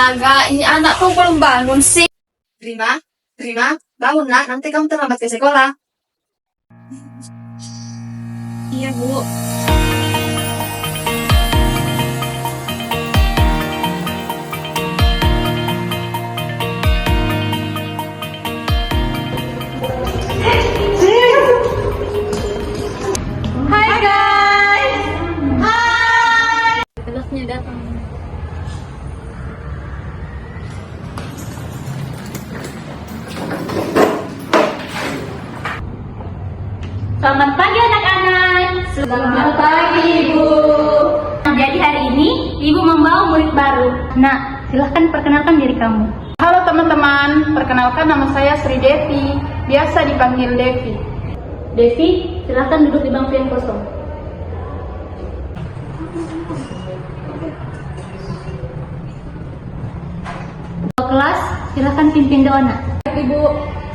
Astaga, ini anak tuh belum bangun sih. Terima, terima, bangun nak, nanti kamu terlambat ke sekolah. Iya, Bu. Hai guys. Hai. Kelasnya datang. Selamat pagi anak-anak. Selamat pagi Ibu. Jadi hari ini Ibu membawa murid baru. Nah, silahkan perkenalkan diri kamu. Halo teman-teman, perkenalkan nama saya Sri Devi, biasa dipanggil Devi. Devi, silahkan duduk di bangku yang kosong. Kelas, silahkan pimpin doa nak. Ibu,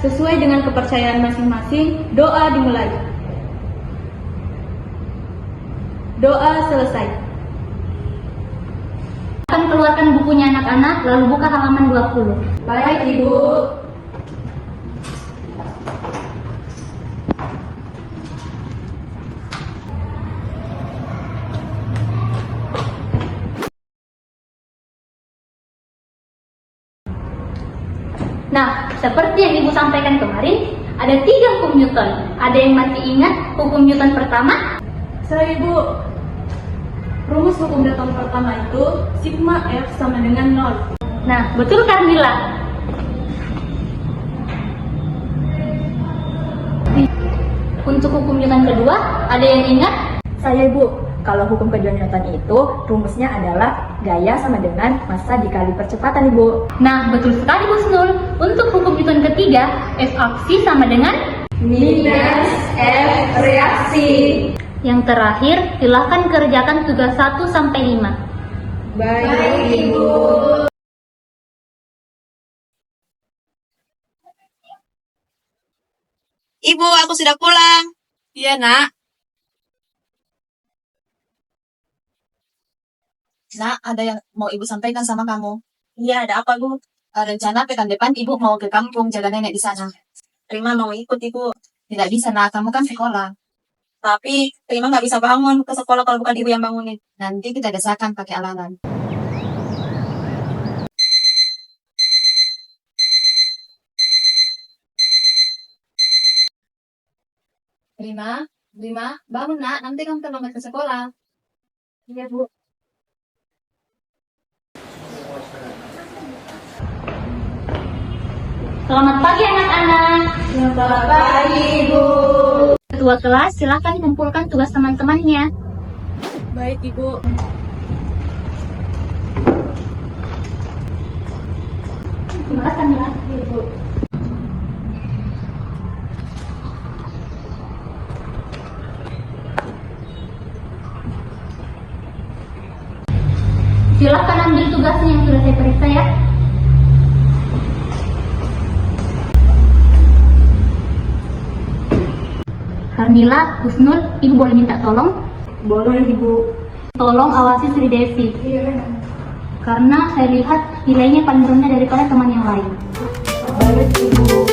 sesuai dengan kepercayaan masing-masing, doa dimulai. Doa selesai. Akan keluarkan bukunya anak-anak, lalu buka halaman 20. Baik Ibu. Nah, seperti yang Ibu sampaikan kemarin, ada 3 hukum Newton. Ada yang masih ingat hukum Newton pertama? Saya Ibu. Rumus hukum Newton pertama itu sigma F sama dengan 0. Nah, betul kan Mila? Untuk hukum Newton kedua, ada yang ingat? Saya Ibu, kalau hukum kedua Newton itu rumusnya adalah gaya sama dengan massa dikali percepatan Ibu. Nah, betul sekali Bu Snul. Untuk hukum Newton ketiga, F aksi sama dengan Minus F reaksi. yang terakhir, silahkan kerjakan tugas 1 sampai 5. Baik Ibu. Ibu, aku sudah pulang. Iya nak. Nak, ada yang mau ibu sampaikan sama kamu. Iya, ada apa bu? Rencana pekan depan ibu mau ke kampung jaga nenek di sana. Prima mau ikut ibu. Tidak bisa nak, kamu kan sekolah. Tapi Prima nggak bisa bangun ke sekolah kalau bukan ibu yang bangunin. Nanti kita desakan pakai alarm. Prima, bangun nak, nanti kamu terlambat ke sekolah. Iya bu. Selamat pagi anak-anak. Selamat pagi Ibu. Ketua kelas, silahkan kumpulkan tugas teman-temannya. Baik Ibu. Terima kasih Mila. Ibu. Silahkan ambil tugasnya yang sudah saya periksa ya. Harmila, Husnul, Ibu boleh minta tolong? Boleh Ibu. Tolong awasi Sri Devi. Iya. Karena saya lihat nilainya paling rendah daripada teman yang lain. Baik Ibu.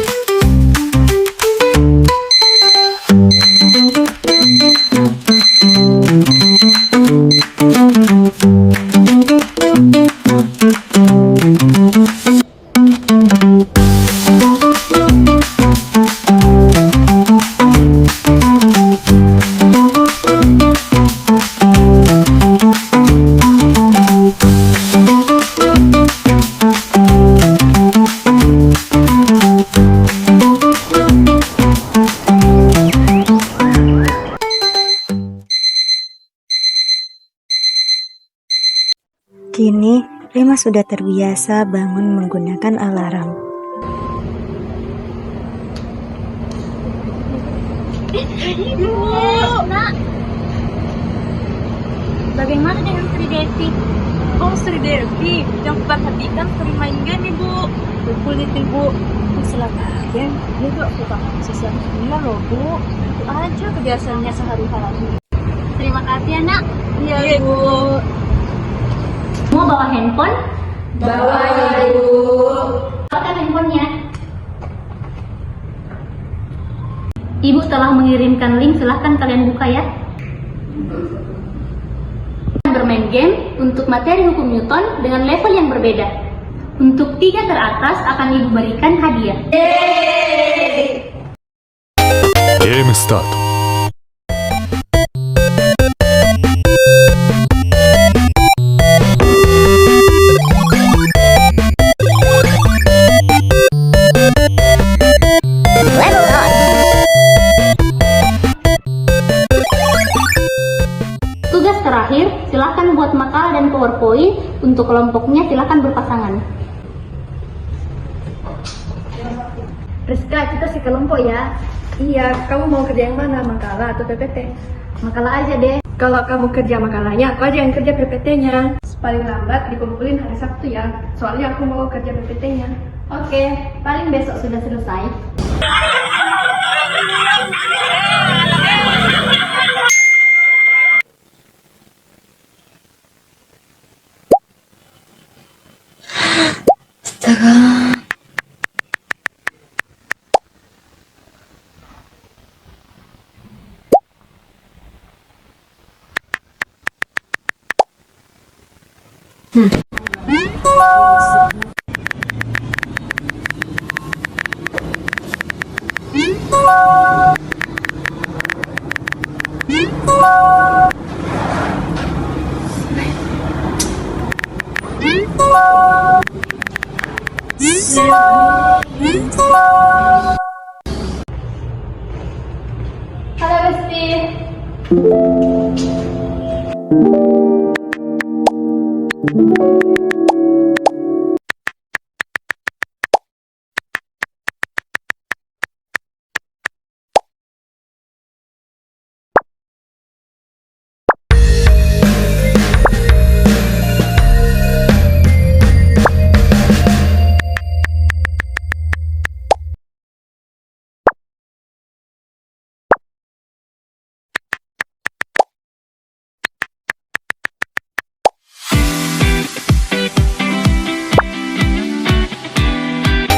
Kini, Rima sudah terbiasa bangun menggunakan alarm. Ibu, nak. Bagaimana dengan Sri Devi? Oh Sri Devi, yang perhatikan sering main game Ibu. Betul itu Ibu. Silakan game, dia tuh suka sesuatu gila loh Bu. Itu aja kebiasaannya sehari-hari. Terima kasih ya nak. Iya Ibu. Mau bawa handphone? Bawa Ibu. Bawakan handphonenya. Ibu telah mengirimkan link, silahkan kalian buka ya. Bermain game untuk materi hukum Newton dengan level yang berbeda. Untuk 3 teratas akan Ibu berikan hadiah. ゲームスタート。Tugas terakhir, silahkan buat makalah dan PowerPoint. Untuk kelompoknya silahkan berpasangan. Rizka, kita sekelompok ya. Iya, kamu mau kerja yang mana? Makalah atau PPT? Makalah aja deh. Kalau kamu kerja makalahnya, aku aja yang kerja PPT-nya. Paling lambat dikumpulin hari Sabtu ya. Soalnya aku mau kerja PPT-nya. Oke, paling besok sudah selesai. Halo Besti.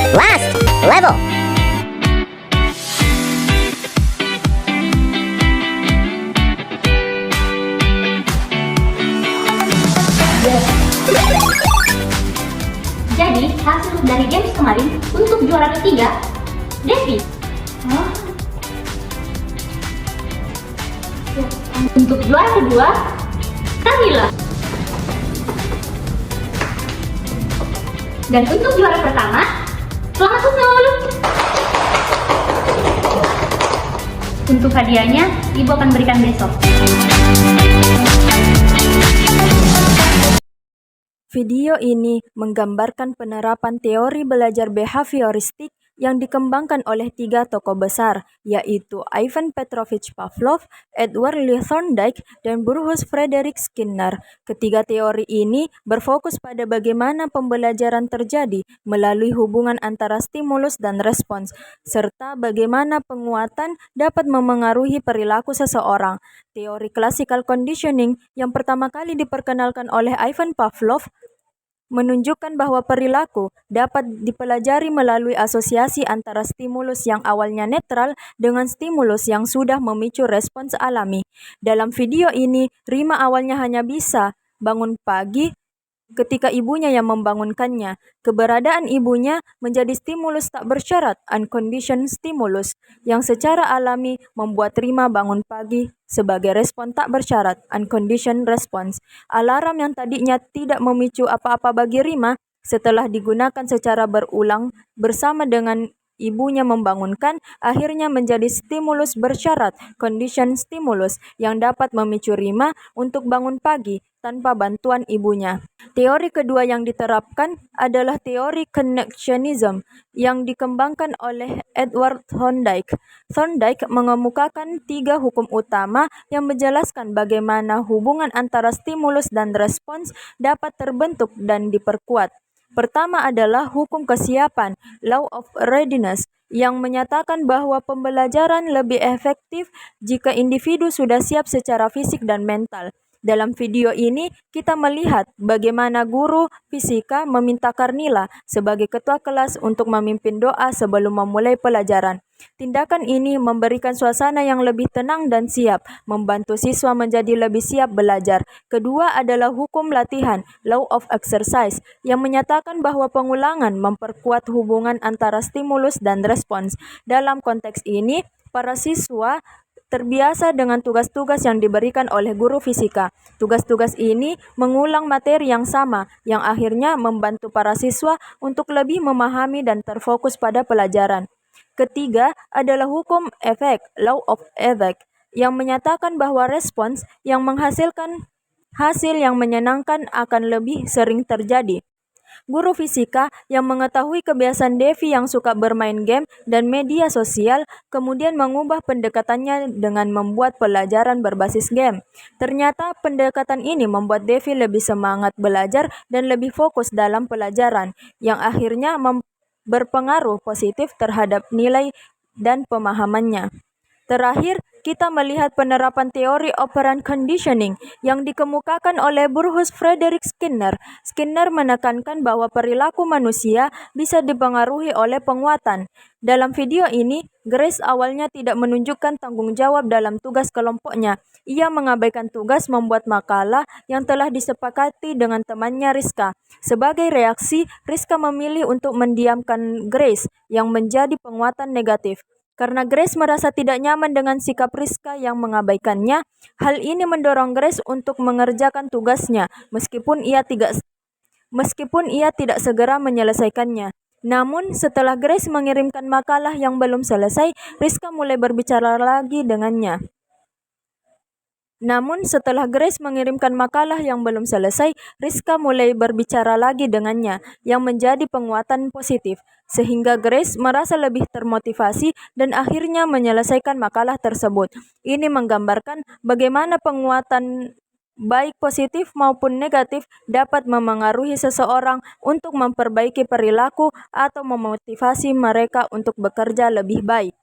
Last level. Jadi, hasil dari games kemarin untuk juara ketiga, Devi. Untuk juara kedua, Kamila. Dan untuk juara pertama, selamat Husnul. Untuk hadiahnya, Ibu akan berikan besok. Video ini menggambarkan penerapan teori belajar behavioristik yang dikembangkan oleh 3 tokoh besar, yaitu Ivan Petrovich Pavlov, Edward Lee Thorndike, dan Bruce Frederick Skinner. Ketiga teori ini berfokus pada bagaimana pembelajaran terjadi melalui hubungan antara stimulus dan respons, serta bagaimana penguatan dapat memengaruhi perilaku seseorang. Teori classical conditioning yang pertama kali diperkenalkan oleh Ivan Pavlov menunjukkan bahwa perilaku dapat dipelajari melalui asosiasi antara stimulus yang awalnya netral dengan stimulus yang sudah memicu respons alami. Dalam video ini, Rima awalnya hanya bisa bangun pagi ketika ibunya yang membangunkannya. Keberadaan ibunya menjadi stimulus tak bersyarat, unconditioned stimulus, yang secara alami membuat Rima bangun pagi sebagai respon tak bersyarat, unconditioned response. Alarm yang tadinya tidak memicu apa-apa bagi Rima, setelah digunakan secara berulang bersama dengan ibunya membangunkan, akhirnya menjadi stimulus bersyarat, condition stimulus, yang dapat memicu Rima untuk bangun pagi tanpa bantuan ibunya. Teori kedua yang diterapkan adalah teori connectionism yang dikembangkan oleh Edward Thorndike. Thorndike mengemukakan 3 hukum utama yang menjelaskan bagaimana hubungan antara stimulus dan respons dapat terbentuk dan diperkuat. Pertama adalah hukum kesiapan, law of readiness, yang menyatakan bahwa pembelajaran lebih efektif jika individu sudah siap secara fisik dan mental. Dalam video ini, kita melihat bagaimana guru fisika meminta Karnila sebagai ketua kelas untuk memimpin doa sebelum memulai pelajaran. Tindakan ini memberikan suasana yang lebih tenang dan siap, membantu siswa menjadi lebih siap belajar. Kedua adalah hukum latihan, law of exercise, yang menyatakan bahwa pengulangan memperkuat hubungan antara stimulus dan respons. Dalam konteks ini, para siswa terbiasa dengan tugas-tugas yang diberikan oleh guru fisika. Tugas-tugas ini mengulang materi yang sama, yang akhirnya membantu para siswa untuk lebih memahami dan terfokus pada pelajaran. Ketiga adalah hukum efek, law of effect, yang menyatakan bahwa respons yang menghasilkan hasil yang menyenangkan akan lebih sering terjadi. Guru fisika yang mengetahui kebiasaan Devi yang suka bermain game dan media sosial kemudian mengubah pendekatannya dengan membuat pelajaran berbasis game. Ternyata pendekatan ini membuat Devi lebih semangat belajar dan lebih fokus dalam pelajaran, yang akhirnya berpengaruh positif terhadap nilai dan pemahamannya. Terakhir, kita melihat penerapan teori operant conditioning yang dikemukakan oleh Bruce Frederick Skinner. Skinner menekankan bahwa perilaku manusia bisa dipengaruhi oleh penguatan. Dalam video ini, Grace awalnya tidak menunjukkan tanggung jawab dalam tugas kelompoknya. Ia mengabaikan tugas membuat makalah yang telah disepakati dengan temannya Rizka. Sebagai reaksi, Rizka memilih untuk mendiamkan Grace yang menjadi penguatan negatif. Karena Grace merasa tidak nyaman dengan sikap Rizka yang mengabaikannya, hal ini mendorong Grace untuk mengerjakan tugasnya meskipun ia tidak segera menyelesaikannya. Namun, setelah Grace mengirimkan makalah yang belum selesai, Rizka mulai berbicara lagi dengannya. Yang menjadi penguatan positif, sehingga Grace merasa lebih termotivasi dan akhirnya menyelesaikan makalah tersebut. Ini menggambarkan bagaimana penguatan baik positif maupun negatif dapat memengaruhi seseorang untuk memperbaiki perilaku atau memotivasi mereka untuk bekerja lebih baik.